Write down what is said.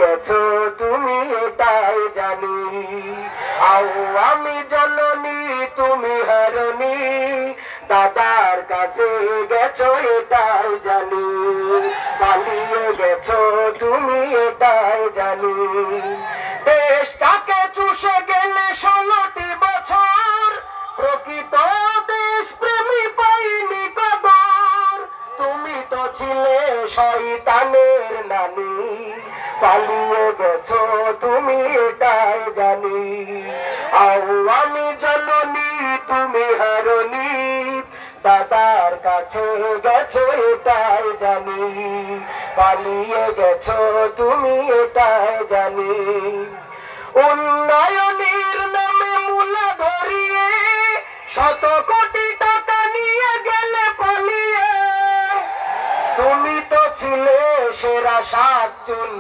গেছো তুমি এটাই জানি। আও আমি জননী তুমি হারনি, দাদার কাছে গেছো এটাই জানি। পালিয়ে গেছো তুমি এটাই জানি। দেশটাকে চুষে গেলে 16টি বছর, প্রকৃত দেশ প্রেমী পাইনি কদর। তুমি তো ছিলে শয়তানের নানি, পালিয়ে গেছো তুমি এটাই জানি। আও আমি জননী তুমি হারনি, দাদার কাছে গেছো এটাই জানি। পালিয়ে গেছো তুমি এটাই জানি। উন্নয়নের নামে মূলা ধরিয়ে শত কোটি টাকা নিয়ে গেলে পালিয়ে। তুমি তো ছিলে সেরা 7 জন।